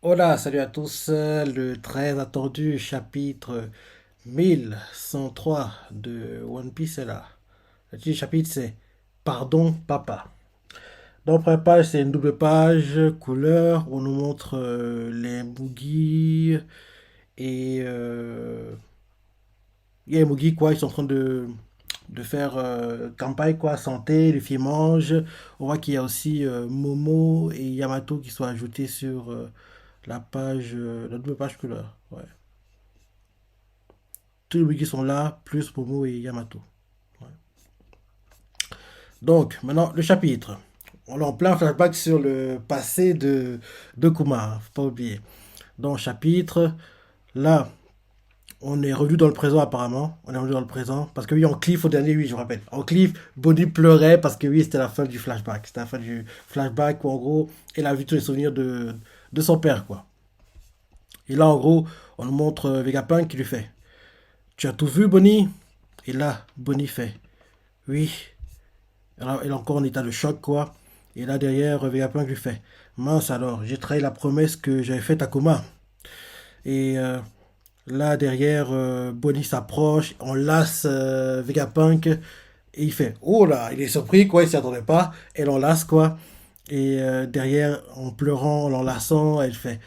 Hola, salut à tous. Le très attendu chapitre 1103 de One Piece est là. Le petit chapitre c'est Pardon Papa. Dans la première page, c'est une double page couleur. On nous montre les Mugi et il y a les Mugi quoi. Ils sont en train de faire campagne quoi, santé. Les filles mangent. On voit qu'il y a aussi Momo et Yamato qui sont ajoutés sur la page, la double page couleur. Ouais. Tous les wikis sont là, plus Momo et Yamato. Ouais. Donc, maintenant, le chapitre. On est en plein flashback sur le passé de Kuma, hein, faut pas oublier. Dans le chapitre, là, on est revenu dans le présent apparemment. On est revenu dans le présent. Parce que oui, en Cliff, au dernier, oui, je me rappelle. En Cliff, Bonnie pleurait parce que oui, c'était la fin du flashback. C'était la fin du flashback où en gros, elle a vu tous les souvenirs de son père, quoi. Et là, en gros, on nous montre Vegapunk qui lui fait: Tu as tout vu, Bonnie? Et là, Bonnie fait: Oui. Elle est encore en état de choc, quoi. Et là, derrière, Vegapunk lui fait: Mince alors, j'ai trahi la promesse que j'avais faite à Kuma. Et là, derrière, Bonnie s'approche, on lasse Vegapunk. Et il fait: Oh là, il est surpris, quoi, il s'y attendait pas. Elle enlace, quoi. Et derrière, en pleurant, en l'enlaçant, elle fait: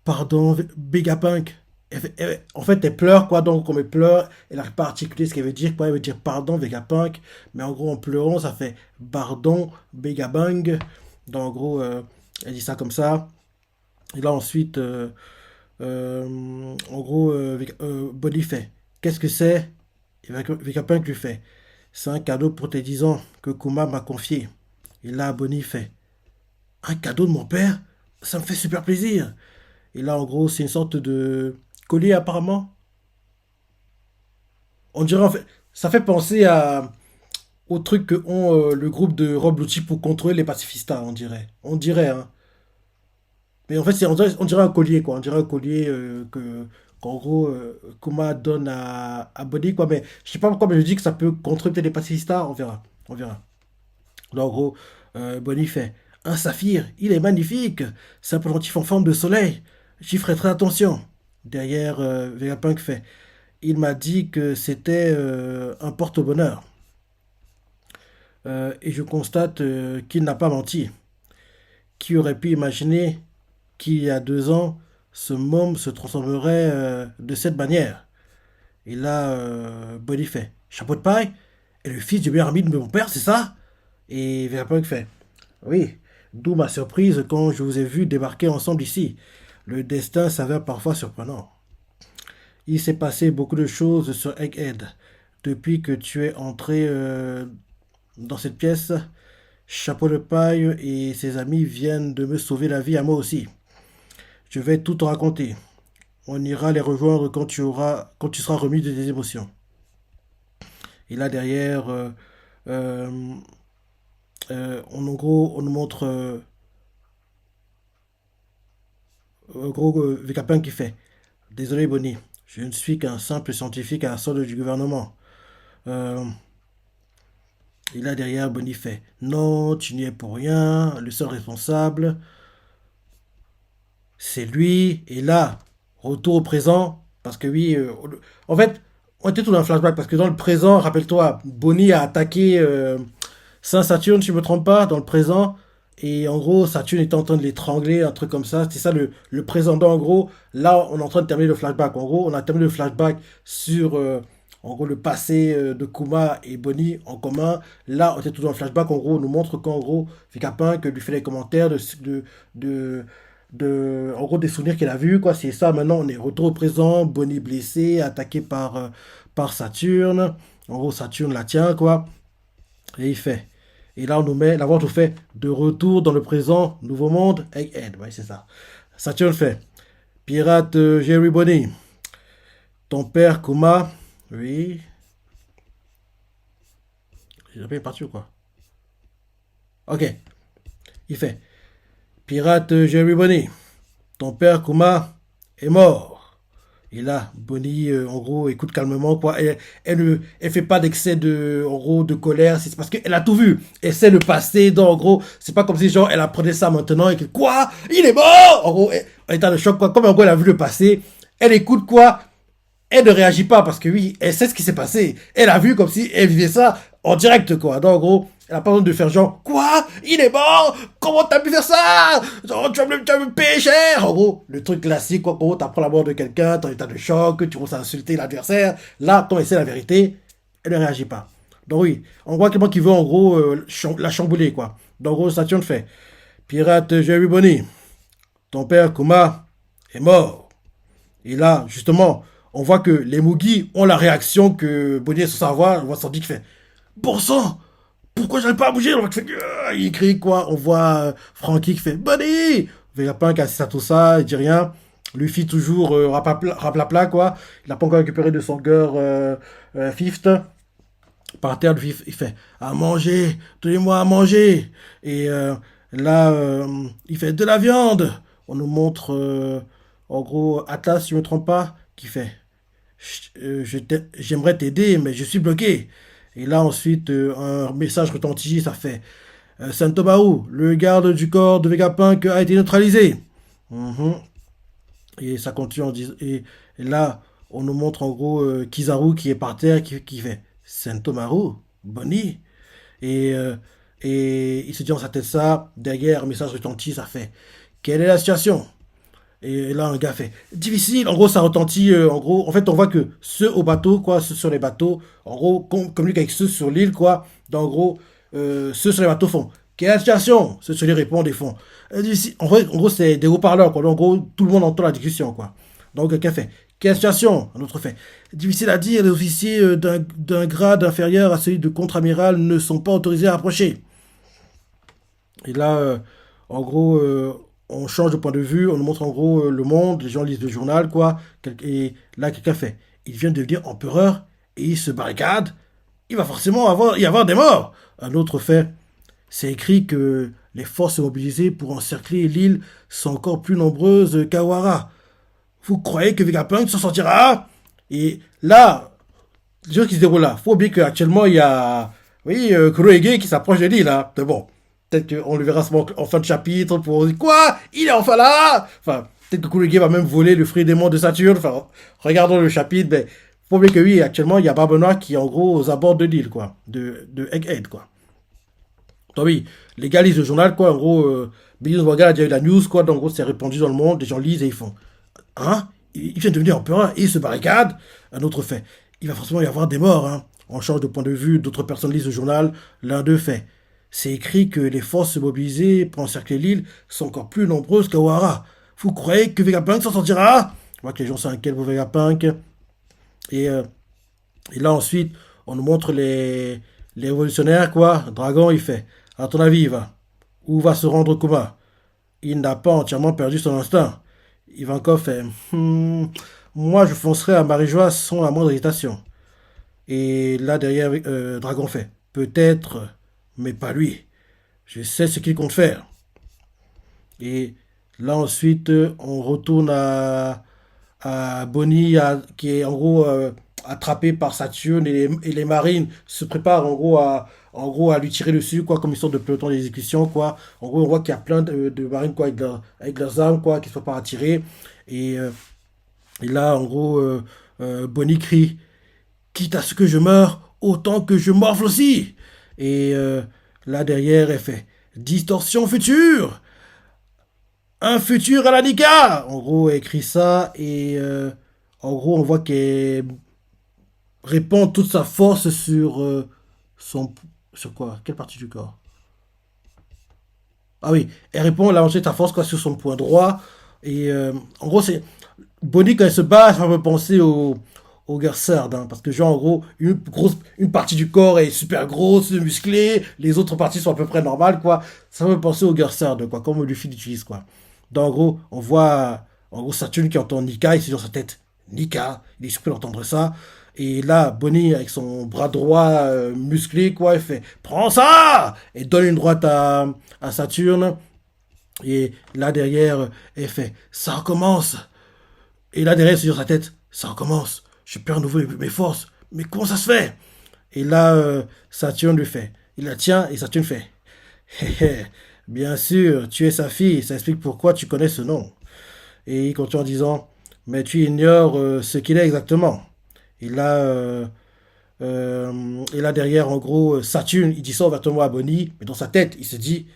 Pardon, Vegapunk. En fait, elle pleure, quoi. Donc, comme elle pleure, elle n'arrive pas à articuler ce qu'elle veut dire, quoi. Elle veut dire pardon, Vegapunk. Mais en gros, en pleurant, ça fait pardon, Vegabang. Donc, en gros, elle dit ça comme ça. Et là, ensuite, en gros, Bonnie fait: Qu'est-ce que c'est? Et Vegapunk lui fait: C'est un cadeau pour tes 10 ans que Kuma m'a confié. Et là, Bonnie fait: Un cadeau de mon père? Ça me fait super plaisir. Et là, en gros, c'est une sorte de collier apparemment. On dirait en fait, ça fait penser au truc que ont le groupe de Rob Lucci pour contrôler les pacifistas, on dirait. On dirait, hein. Mais en fait, on dirait un collier, quoi. On dirait un collier qu'en gros, Kuma donne à Bonnie, quoi. Mais je sais pas pourquoi, mais je dis que ça peut contrôler peut-être les pacifistas. On verra. On verra. Donc, en gros, Bonnie fait: Un saphir, il est magnifique. C'est un pendentif en forme de soleil. J'y ferai très attention. Derrière, Vegapunk fait: Il m'a dit que c'était un porte-bonheur. Et je constate qu'il n'a pas menti. Qui aurait pu imaginer qu'il y a 2 ans, ce môme se transformerait de cette manière? Et là, Bonnie fait: Chapeau de paille? Et le fils du meilleur ami de mon père, c'est ça? Et Vegapunk fait: Oui, d'où ma surprise quand je vous ai vu débarquer ensemble ici. Le destin s'avère parfois surprenant. Il s'est passé beaucoup de choses sur Egghead depuis que tu es entré dans cette pièce. Chapeau de paille et ses amis viennent de me sauver la vie à moi aussi. Je vais tout te raconter. On ira les rejoindre quand tu seras remis de tes émotions. Et là derrière, euh, en gros, on nous montre gros Vegapunk qui fait: Désolé Bonnie, je ne suis qu'un simple scientifique à la solde du gouvernement. Euh, et là derrière, Bonnie fait: Non, tu n'y es pour rien. Le seul responsable, c'est lui. Et là, retour au présent. Parce que oui, en fait, on était tout dans le flashback. Parce que dans le présent, rappelle-toi, Bonnie a attaqué Saint-Saturne, si je ne me trompe pas, dans le présent. Et en gros, Saturne était en train de l'étrangler, un truc comme ça. C'est ça le présent. Donc, en gros, là, on est en train de terminer le flashback. En gros, on a terminé le flashback sur en gros, le passé de Kuma et Bonnie en commun. Là, on était tout dans le flashback. En gros, on nous montre qu'en gros, Vegapunk lui fait des commentaires de, en gros, des souvenirs qu'il a vus, quoi. C'est ça. Maintenant, on est retour au présent. Bonnie blessée, attaquée par Saturne. En gros, Saturne la tient, quoi. Et il fait. Et là, on nous met, la voix tout fait: De retour dans le présent, nouveau monde, Egghead. Ouais, c'est ça. Saturne fait: Pirate Jerry Bonnie, ton père Kuma. Oui. J'ai jamais parti ou quoi? Ok. Il fait: Pirate Jerry Bonnie, ton père Kuma est mort. Et là, Bonnie, en gros, écoute calmement, quoi. Elle fait pas d'excès en gros, de colère. C'est parce qu'elle a tout vu. Elle sait le passé. Donc, en gros, c'est pas comme si, genre, elle apprenait ça maintenant et que, quoi? Il est mort! En gros, elle est dans le choc, quoi. Comme, en gros, elle a vu le passé. Elle écoute, quoi. Elle ne réagit pas parce que oui, elle sait ce qui s'est passé. Elle a vu comme si elle vivait ça en direct, quoi. Donc, en gros, elle a pas besoin de faire genre, quoi? Il est mort? Comment t'as pu faire ça? Genre, tu vas me payer cher? En gros, le truc classique, quoi. En gros, t'apprends la mort de quelqu'un, t'es en état de choc, tu commences à insulter l'adversaire. Là, quand elle sait la vérité, elle ne réagit pas. Donc oui, on voit quelqu'un qui veut, en gros, la chambouler, quoi. Donc, en gros, Saturne fait, pirate Jerry Bonnie, ton père, Kuma, est mort. Et là, justement, on voit que les Mugi ont la réaction que Bonnie est sans savoir. On voit Sandy qui fait, bon sang, pourquoi j'arrive pas à bouger? Il crie quoi. On voit Frankie qui fait Bonnie. Vegapunk qui assiste à tout ça, il dit rien. Luffy toujours raplapla quoi. Il n'a pas encore récupéré de son cœur Fifth. Par terre, Luffy il fait à manger, donnez-moi à manger. Et là, il fait de la viande. On nous montre en gros Atlas, si je ne me trompe pas, qui fait j'aimerais t'aider, mais je suis bloqué. Et là, ensuite, un message retentit, ça fait Saint-Tobaou, le garde du corps de Vegapunk a été neutralisé. Mhm. Et ça continue et là, on nous montre en gros Kizaru qui est par terre, qui fait Saint-Tomaru, Bonnie. Et, euh, et il se dit dans sa tête ça, derrière, un message retentit, ça fait quelle est la situation? Et là, un gars fait difficile. En gros, ça retentit. En gros, en fait, on voit que ceux au bateau, quoi, ceux sur les bateaux, en gros, communiquent avec ceux sur l'île, quoi. Donc, en gros, ceux sur les bateaux font quelle situation? Ceux sur l'île répondent et font difficile. En gros, c'est des haut-parleurs, quoi. Donc, en gros, tout le monde entend la discussion, quoi. Donc, quelqu'un fait quelle situation? Un autre fait difficile à dire. Les officiers d'un grade inférieur à celui de contre-amiral ne sont pas autorisés à approcher. Et là, en gros, on change de point de vue, on nous montre en gros le monde, les gens lisent le journal, quoi. Et là, quelqu'un fait, il vient de devenir empereur et il se barricade, il va forcément y avoir des morts. Un autre fait, c'est écrit que les forces mobilisées pour encercler l'île sont encore plus nombreuses qu'Awara. Vous croyez que Vegapunk s'en sortira? Et là, les choses qui se déroulent là, faut oublier qu'actuellement, il y a, oui, Kurohige qui s'approche de l'île, là. Mais bon, peut-être qu'on le verra en fin de chapitre pour dire quoi? Il est enfin là! Enfin, peut-être que Kurohige va même voler le fruit des monts de Saturne. Enfin, regardons le chapitre, mais faut oublier que oui, actuellement, il y a Barbe Noire qui est en gros aux abords de l'île, quoi. De Egghead, quoi. Donc oui, les gars lisent le journal, quoi. En gros, Billy Wagga a déjà eu la news, quoi. Donc en gros, c'est répandu dans le monde, les gens lisent et ils font. Hein? Il vient de devenir empereur et il se barricade. Un autre fait. Il va forcément y avoir des morts. Hein. On change de point de vue, d'autres personnes lisent le journal. L'un d'eux fait. C'est écrit que les forces mobilisées pour encercler l'île sont encore plus nombreuses qu'Awara. Vous croyez que Vegapunk s'en sortira? On voit que les gens s'inquiètent pour Vegapunk. Et, euh, et là ensuite, on nous montre les révolutionnaires, quoi. Dragon, il fait. À ton avis, il va. Où va se rendre Kuma? Il n'a pas entièrement perdu son instinct. Ivankov fait moi, je foncerai à Marie-Joie sans la moindre hésitation. Et là, derrière, Dragon fait peut-être, mais pas lui. Je sais ce qu'il compte faire. Et là, ensuite, on retourne à Bonnie, qui est en gros attrapé par Saturne et les marines se préparent en gros à lui tirer dessus, quoi, comme une sorte de peloton d'exécution, quoi. En gros, on voit qu'il y a plein de marines, quoi, avec leurs armes, quoi, qui se préparent à tirer. Et, euh, et là, en gros, Bonnie crie quitte à ce que je meure, autant que je morfle aussi. Et là, derrière, elle fait distorsion future, un futur à la Nika. En gros, elle écrit ça et en gros, on voit qu'elle répand toute sa force sur son. Sur quoi? Quelle partie du corps? Ah oui, elle répond là ensuite sa force quoi, sur son point droit. Et en gros, c'est. Bonnie, quand elle se bat, ça me penser au Gerserd, hein, parce que genre en gros, une partie du corps est super grosse, musclée, les autres parties sont à peu près normales, quoi. Ça me penser au Gerserd, quoi, comme Luffy l'utilise, quoi. Donc en gros, on voit en gros Saturne qui entend Nika, il se dit dans sa tête, Nika, il est surpris d'entendre ça. Et là, Bonnie, avec son bras droit musclé, quoi, il fait prends ça et donne une droite à Saturne. Et là derrière, elle fait ça recommence. Et là derrière, c'est sur sa tête ça recommence. Je perds à nouveau mes forces. Mais comment ça se fait? Et là, Saturne lui fait. Il la tient et Saturne fait. Hé hé, bien sûr, tu es sa fille, ça explique pourquoi tu connais ce nom. Et il continue en disant, mais tu ignores ce qu'il est exactement. Et là, derrière, en gros, Saturne, il dit ça ouvertement à Bonnie, mais dans sa tête, il se dit,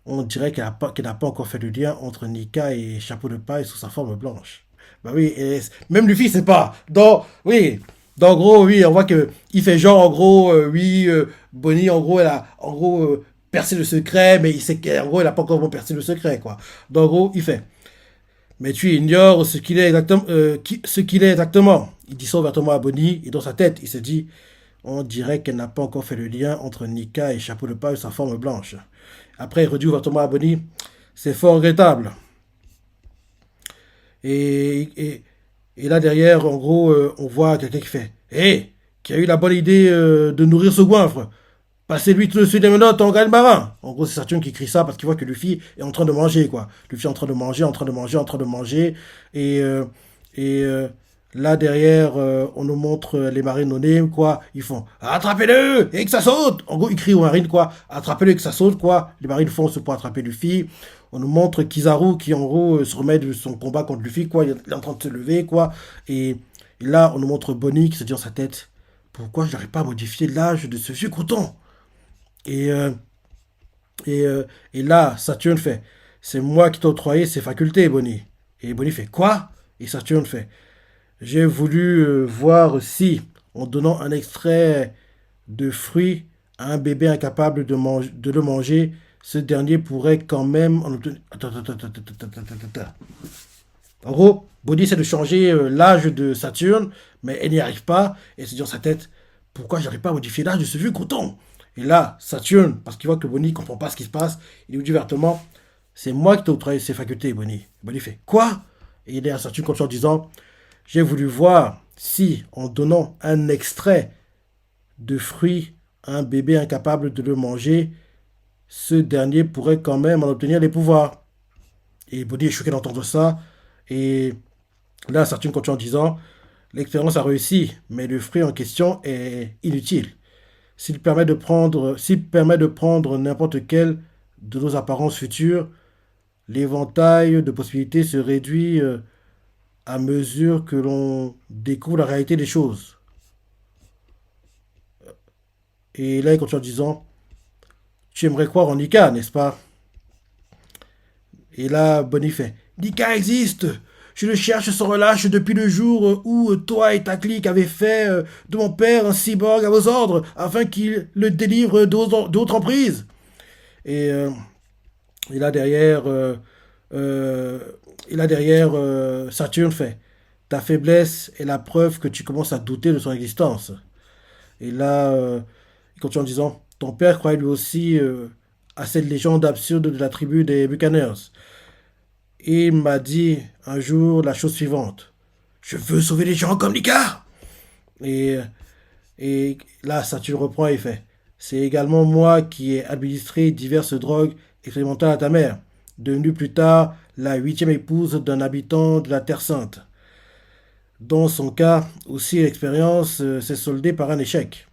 on dirait qu'elle n'a pas encore fait le lien entre Nika et Chapeau de paille sous sa forme blanche. Bah oui, et même Luffy, c'est pas. Oui, dans gros, oui, on voit que il fait genre, en gros, oui, Bonnie, en gros, elle a, en gros, percé le secret, mais il sait qu'en gros, elle a pas encore percé le secret, quoi. Donc, en gros, il fait. Mais tu ignores ce qu'il est exactement, ce qu'il est exactement. Il dit ça ouvertement à Bonnie, et dans sa tête, il se dit, on dirait qu'elle n'a pas encore fait le lien entre Nika et Chapeau de paille sa forme blanche. Après, il redit ouvertement à Bonnie, c'est fort regrettable. Et, et, et là, derrière, en gros, on voit quelqu'un qui fait, hé, qui a eu la bonne idée de nourrir ce goinfre. Passez-lui tout de suite les menottes en gagne marin. En gros, c'est Saturne qui crie ça parce qu'il voit que Luffy est en train de manger, quoi. Luffy est en train de manger, en train de manger, en train de manger. Et, euh, et là, derrière, on nous montre les marines no name, quoi. Ils font attrapez-le et que ça saute. En gros, ils crient aux marines, quoi. Attrapez-le et que ça saute, quoi. Les marines foncent pour attraper Luffy. On nous montre Kizaru qui, en gros, se remet de son combat contre Luffy, quoi. Il est en train de se lever, quoi. Et là, on nous montre Bonnie qui se dit dans sa tête pourquoi je n'arrive pas à modifier l'âge de ce vieux crouton? Et, euh, et là, Saturne fait c'est moi qui t'ai octroyé ces facultés, Bonnie. Et Bonnie fait quoi? Et Saturne fait j'ai voulu voir si, en donnant un extrait de fruit à un bébé incapable de le manger, ce dernier pourrait quand même en obtenir. Attends. En gros, Bonnie essaie de changer l'âge de Saturne, mais elle n'y arrive pas. Et elle se dit dans sa tête pourquoi j'arrive pas à modifier l'âge de ce vieux coton? Et là, Saturne, parce qu'il voit que Bonnie ne comprend pas ce qui se passe, il lui dit ouvertement c'est moi qui t'ai octroyé ces facultés, Bonnie. Bonnie fait quoi? Et derrière Saturne continue en disant j'ai voulu voir si, en donnant un extrait de fruit à un bébé incapable de le manger, ce dernier pourrait quand même en obtenir les pouvoirs. Et Bonnie est choqué d'entendre ça. Et là, Saturne continue en disant l'expérience a réussi, mais le fruit en question est inutile. S'il permet de prendre n'importe quelle de nos apparences futures, l'éventail de possibilités se réduit à mesure que l'on découvre la réalité des choses. Et là, il continue en disant tu aimerais croire en Nika, n'est-ce pas? Et là, Bonnie fait Nika existe. Je le cherche sans relâche depuis le jour où toi et ta clique avez fait de mon père un cyborg à vos ordres afin qu'il le délivre d'autres emprises. Et, euh, et là derrière, euh, Saturne fait ta faiblesse est la preuve que tu commences à douter de son existence. Et là, il continue en disant ton père croyait lui aussi à cette légende absurde de la tribu des Buccaneers. Et il m'a dit un jour la chose suivante. Je veux sauver les gens comme Nika. Et, et là, Saturne reprend et fait. C'est également moi qui ai administré diverses drogues expérimentales à ta mère, devenue plus tard la huitième épouse d'un habitant de la Terre Sainte. Dans son cas, aussi l'expérience s'est soldée par un échec.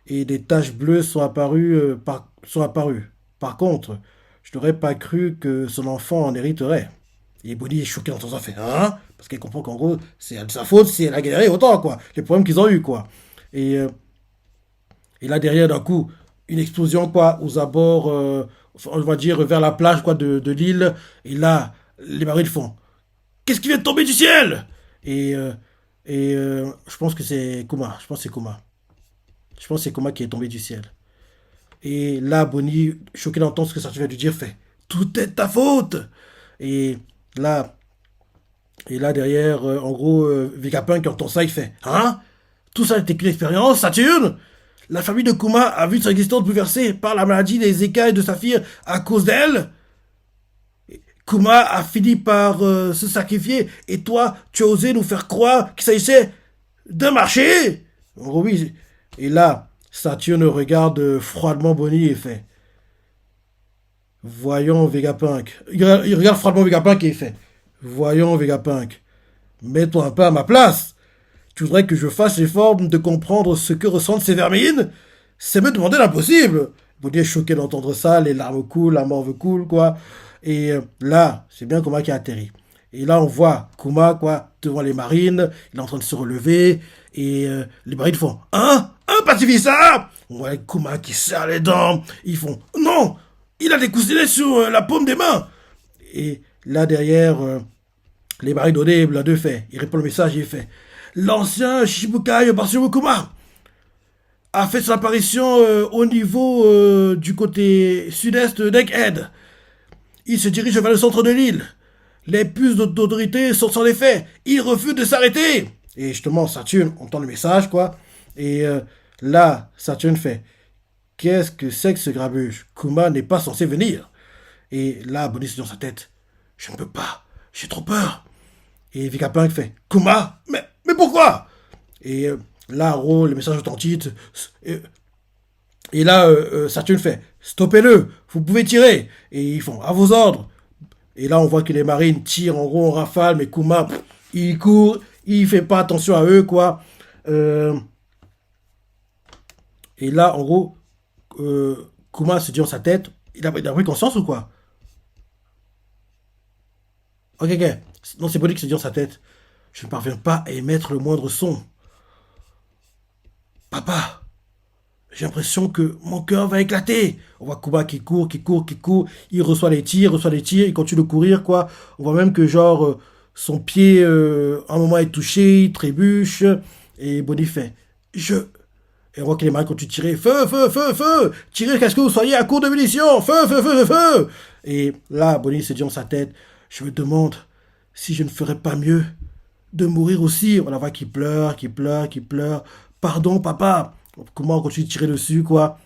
Et des taches bleues sont apparues. Par contre, je n'aurais pas cru que son enfant en hériterait. Et Bonnie est choquée en entendant ça, fait hein? Parce qu'elle comprend qu'en gros, c'est de sa faute si elle a galéré autant, quoi. Les problèmes qu'ils ont eu, quoi. Et, euh, et là, derrière, d'un coup, une explosion, quoi, aux abords, on va dire, vers la plage, quoi, de l'île. Et là, les marines font qu'est-ce qui vient de tomber du ciel? Et, euh, je pense que c'est Kuma. Je pense que c'est Kuma. Je pense que c'est Kuma qui est tombé du ciel. Et là, Bonnie, choqué d'entendre ce que ça vient de dire, fait tout est de ta faute. Et là, derrière, en gros, Vegapunk qui entend ça, il fait hein? Tout ça n'était qu'une expérience, Saturne? La famille de Kuma a vu son existence bouleversée par la maladie des écailles de Saphir à cause d'elle? Kuma a fini par se sacrifier et toi, tu as osé nous faire croire qu'il s'agissait d'un marché? En gros, oui. Et là, Saturne regarde froidement Bonnie et fait voyons Vegapunk. Il regarde froidement Vegapunk et il fait voyons Vegapunk. Mets-toi un peu à ma place. Tu voudrais que je fasse l'effort de comprendre ce que ressentent ces vermines? C'est me demander l'impossible. Bonnie est choqué d'entendre ça, les larmes coulent, la morve coule, quoi. Et là, c'est bien Kuma qui a atterri. Et là, on voit Kuma, quoi, devant les marines, il est en train de se relever, et les marines font un pacifista. On voit Kuma qui serre les dents, ils font non, il a des coussinets sur la paume des mains. Et là, derrière, les marines audibles, l'un d'eux fait, il répond le message, il fait l'ancien Shichibukai Barsumu Kuma a fait son apparition au niveau du côté sud-est d'Egghead. Il se dirige vers le centre de l'île. Les puces d'autorité sont sans effet. Il refuse de s'arrêter. Et justement, Saturne entend le message, quoi. Et là, Saturne fait qu'est-ce que c'est que ce grabuge? Kuma n'est pas censé venir. Et là, Bonnie se dit dans sa tête je ne peux pas, j'ai trop peur. Et Vikapunk fait Kuma mais pourquoi? Et là, Ro, le message authentique. Et là, Saturne fait stoppez-le, vous pouvez tirer. Et ils font à vos ordres. Et là, on voit que les marines tirent en gros en rafale, mais Kuma, il court, il fait pas attention à eux, quoi. Et là, en gros, Kuma se dit dans sa tête, il a pris conscience ou quoi? Ok, ok. Non, c'est Bonnie qui se dit dans sa tête, je ne parviens pas à émettre le moindre son. Papa, j'ai l'impression que mon cœur va éclater. On voit Kuba qui court, qui court, qui court. Il reçoit les tirs, il continue de courir, quoi. On voit même que, genre, son pied, à un moment, est touché, il trébuche. Et Bonnie fait, je... Et on voit que les marins continuent de tirer. Feu, feu, feu, feu. Tirez jusqu'à ce que vous soyez à court de munitions. Feu, feu, feu, feu, feu. Et là, Bonnie se dit dans sa tête, je me demande si je ne ferais pas mieux de mourir aussi. On la voit qui pleure, qui pleure, qui pleure. Pardon, papa. Comment on continue de tirer dessus, quoi.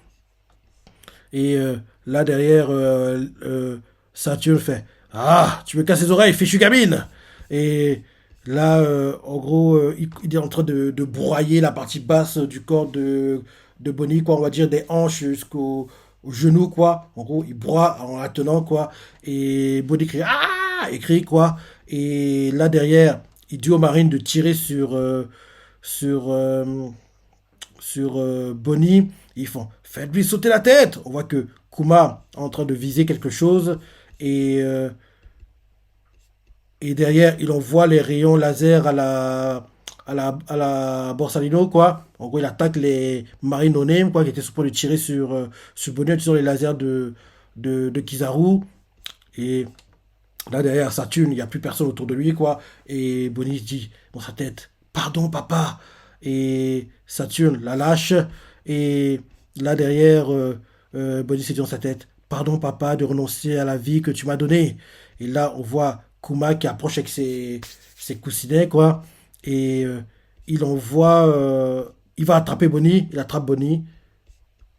Et là, derrière, Saturne fait ah, tu me casses les oreilles, fichu gamine. Et là, en gros, il est en train de broyer la partie basse du corps de Bonnie, quoi. On va dire des hanches jusqu'au au genou, quoi. En gros, il broie en la tenant, quoi. Et Bonnie crie ah, il crie, quoi. Et là, derrière, il dit aux marines de tirer sur, Bonnie. Ils font faites-lui sauter la tête. On voit que Kuma est en train de viser quelque chose. Et, euh, et derrière, il envoie les rayons laser à la Borsalino, quoi. En gros, il attaque les marines no-name, quoi, qui étaient supposés tirer sur Bonnie en utilisant les lasers de Kizaru. Et là, derrière Saturne, il n'y a plus personne autour de lui, quoi. Et Bonnie se dit dans sa tête pardon, papa. Et Saturne la lâche. Et là, derrière, Bonnie se dit dans sa tête pardon, papa, de renoncer à la vie que tu m'as donnée. Et là, on voit Kuma qui approche avec ses coussinets, quoi. Et il envoie. Il va attraper Bonnie. Il attrape Bonnie.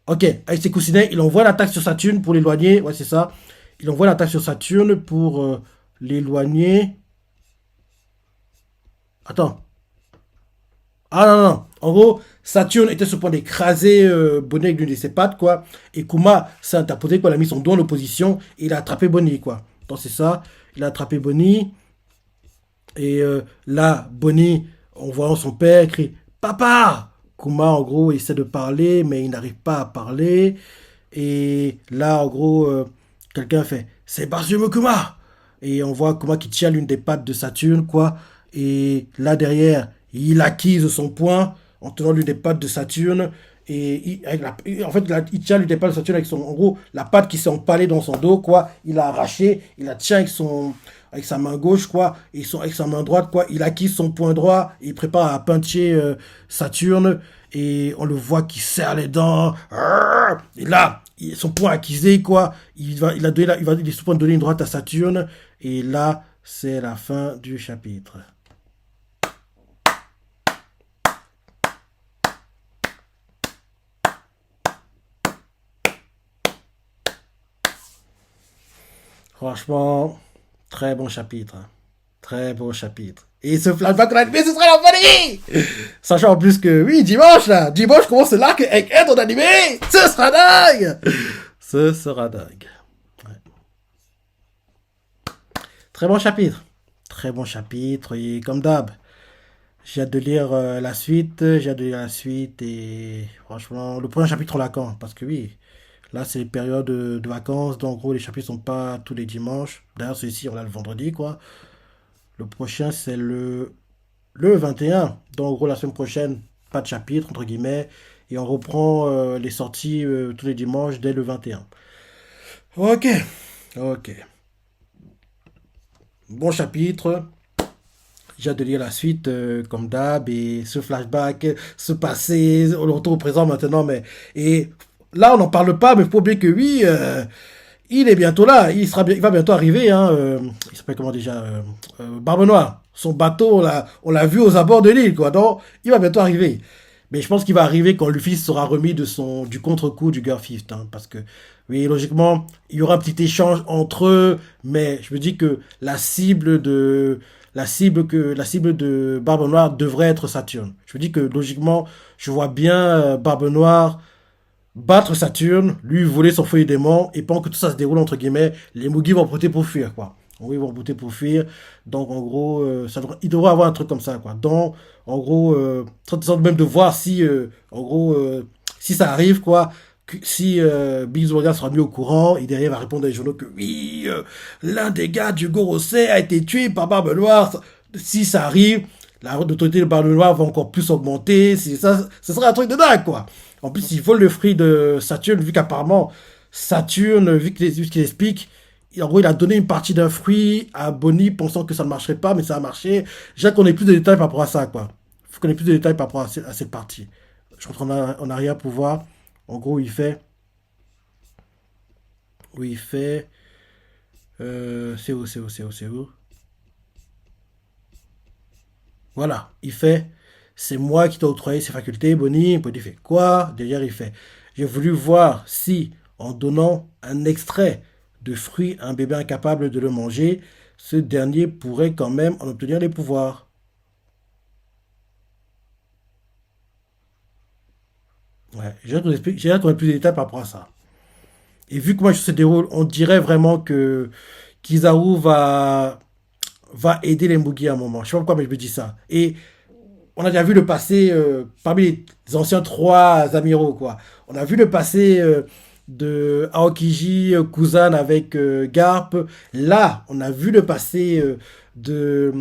Ok, avec ses coussinets, il envoie l'attaque sur Saturne pour l'éloigner. Ouais, c'est ça. Il envoie l'attaque sur Saturne pour l'éloigner. Attends. Ah non, non. En gros, Saturne était sur le point d'écraser Bonnie avec l'une de ses pattes, quoi. Et Kuma s'est interposé, quoi. Il a mis son doigt en opposition et il a attrapé Bonnie, quoi. Donc c'est ça. Il a attrapé Bonnie. Et là, Bonnie, en voyant son père, crie papa! Kuma, en gros, essaie de parler, mais il n'arrive pas à parler. Et là, en gros, quelqu'un fait c'est Barzume Kuma! Et on voit Kuma qui tient l'une des pattes de Saturne, quoi. Et là, derrière, il acquise son poing en tenant l'une des pattes de Saturne. Et en fait, il tient l'une des pattes de Saturne avec son. En gros, la patte qui s'est empalée dans son dos, quoi. Il l'a arraché, il la tient avec sa main gauche, quoi, et avec sa main droite, quoi, il acquise son poing droit, il prépare à puncher Saturne, et on le voit qui serre les dents, et là, son poing acquisé, quoi, il est sur le point de donner une droite à Saturne, et là, c'est la fin du chapitre. Franchement, très bon chapitre. Très beau chapitre. Et ce flashback qu'on a animé, ce sera la folie! Sachant en plus que, oui, dimanche, là, dimanche commence l'arc Egghead en animé! Ce sera dingue! Ce sera dingue. Ouais. Très bon chapitre. Très bon chapitre. Et comme d'hab, j'ai hâte de lire la suite. J'ai hâte de lire la suite. Et franchement, le prochain chapitre, on l'a quand? Parce que oui, là, c'est les périodes de vacances. Donc, en gros, les chapitres sont pas tous les dimanches. D'ailleurs, celui-ci, on l'a le vendredi, quoi. Le prochain, c'est le 21. Donc, en gros, la semaine prochaine, pas de chapitre, entre guillemets. Et on reprend les sorties tous les dimanches dès le 21. Ok, ok. Bon chapitre. J'ai hâte de lire la suite, comme d'hab, et ce flashback, ce passé, on le retrouve au présent maintenant, mais... Et là, on n'en parle pas, mais il faut pas oublier que oui, il est bientôt là, il va bientôt arriver, hein, il s'appelle comment déjà, Barbe Noire. Son bateau, on l'a vu aux abords de l'île, quoi, donc il va bientôt arriver. Mais je pense qu'il va arriver quand Luffy sera remis du contre-coup du Girl Fifth, hein, parce que, oui, logiquement, il y aura un petit échange entre eux, mais je me dis que la cible de Barbe Noire devrait être Saturne. Je me dis que, logiquement, je vois bien Barbe Noire battre Saturne, lui voler son feuille démon, et pendant que tout ça se déroule, entre guillemets, les Mugi vont profiter pour fuir, quoi. Oui, ils vont profiter pour fuir. Donc, en gros, il devrait avoir un truc comme ça, quoi. Donc, en gros, même de voir si, en gros, si ça arrive, quoi. Si Big Morgan sera mis au courant, et derrière il va répondre dans les journaux que oui, l'un des gars du Gorosei a été tué par Barbe Noire. Si ça arrive, la d'autorité de Barbe Noire va encore plus augmenter. C'est ça, ce serait un truc de dingue, quoi. En plus, ils volent le fruit de Saturne, vu qu'apparemment, Saturne, vu qu'il explique, en gros, il a donné une partie d'un fruit à Bonnie, pensant que ça ne marcherait pas, mais ça a marché. J'ai qu'on ait plus de détails par rapport à ça, quoi. Il faut qu'on ait plus de détails par rapport à cette partie. Je rentre en arrière pour voir. En gros, il fait, c'est où? Voilà, il fait, c'est moi qui t'ai octroyé ces facultés, Bonnie. Bonnie fait quoi? Derrière, il fait, j'ai voulu voir si, en donnant un extrait de fruit à un bébé incapable de le manger, ce dernier pourrait quand même en obtenir les pouvoirs. Ouais, j'ai hâte qu'on ait plus de détails par rapport à ça. Et vu comment ça se déroule, on dirait vraiment que Kizaru va aider les Mugi à un moment. Je sais pas pourquoi, mais je me dis ça. Et on a déjà vu le passé parmi les anciens trois amiraux, quoi. On a vu le passé de Aokiji Kuzan avec Garp. Là, on a vu le passé de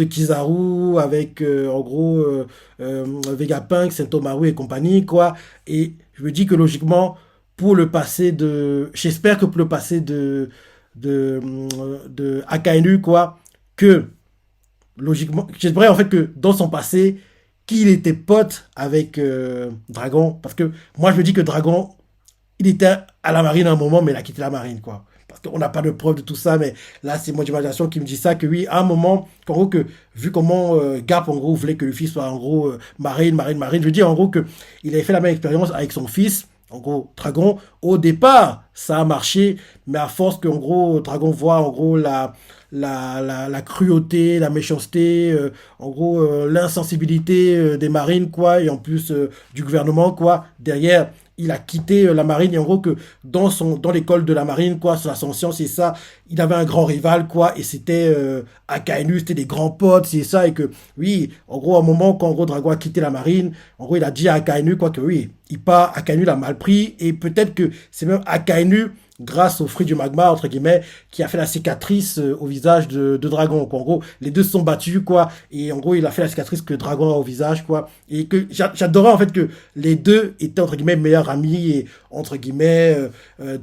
Kizaru avec, en gros, Vegapunk, Sentomaru et compagnie, quoi. Et je me dis que logiquement, pour le passé de... J'espère que pour le passé de, de Akainu, quoi, que logiquement, j'aimerais en fait que dans son passé, qu'il était pote avec Dragon. Parce que moi, je me dis que Dragon, il était à la marine à un moment, mais il a quitté la marine, quoi. Parce qu'on n'a pas de preuve de tout ça, mais là, c'est mon imagination qui me dit ça, que oui, à un moment, qu'en gros, que, vu comment Gap, en gros, voulait que le fils soit, en gros, marine, je veux dire, en gros, que il avait fait la même expérience avec son fils, en gros, Dragon. Au départ, ça a marché, mais à force que, en gros, Dragon voit, en gros, la cruauté, la méchanceté, en gros, l'insensibilité des marines, quoi, et en plus du gouvernement, quoi, derrière, il a quitté la marine et en gros que dans l'école de la marine quoi sur l'ascension c'est ça il avait un grand rival quoi et c'était Akainu c'était des grands potes c'est ça et que oui en gros à un moment quand en gros Drago a quitté la marine en gros il a dit à Akainu quoi que oui il part Akainu l'a mal pris et peut-être que c'est même Akainu grâce au fruit du magma entre guillemets qui a fait la cicatrice au visage de Dragon quoi. En gros les deux se sont battus quoi et en gros il a fait la cicatrice que Dragon a au visage quoi et que j'adorais en fait que les deux étaient entre guillemets meilleurs amis et entre guillemets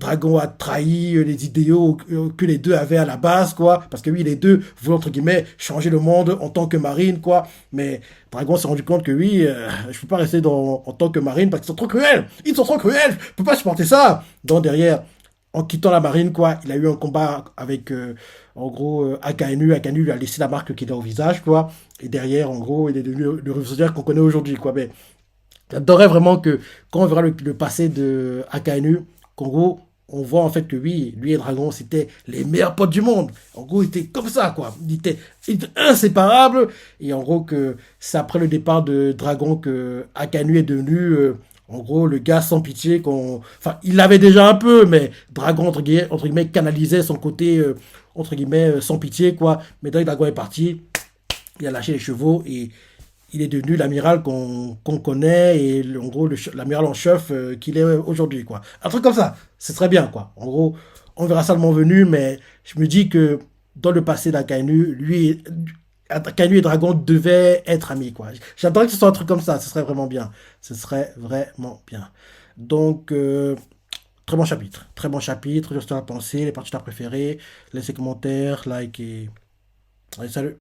Dragon a trahi les idéaux que les deux avaient à la base quoi parce que oui les deux voulaient entre guillemets changer le monde en tant que marine quoi mais Dragon s'est rendu compte que oui je peux pas rester en tant que marine parce qu'ils sont trop cruels je peux pas supporter ça donc derrière en quittant la marine, quoi, il a eu un combat avec, en gros, Akainu. Akainu lui a laissé la marque qu'il a au visage, quoi. Et derrière, en gros, il est devenu le révolutionnaire qu'on connaît aujourd'hui, quoi. Mais j'adorerais vraiment que, quand on verra le passé de Akainu, qu'en gros, on voit en fait que oui, lui et Dragon, c'était les meilleurs potes du monde. En gros, ils étaient comme ça, quoi. Ils étaient inséparables. Et en gros, que c'est après le départ de Dragon que Akainu est devenu... en gros, le gars sans pitié, enfin, il l'avait déjà un peu, mais Dragon, entre guillemets, canalisait son côté, entre guillemets, sans pitié, quoi. Mais dès que Dragon est parti, il a lâché les chevaux et il est devenu l'amiral qu'on connaît et en gros l'amiral en chef qu'il est aujourd'hui, quoi. Un truc comme ça, c'est très bien, quoi. En gros, on verra ça le moment venu, mais je me dis que dans le passé d'Akainu, Akainu et Dragon devaient être amis, quoi. J'adorerais que ce soit un truc comme ça, ce serait vraiment bien. Ce serait vraiment bien. Donc, très bon chapitre. Très bon chapitre, juste à penser, les parties que tu as préférées, laissez commentaires, like et... Allez, salut!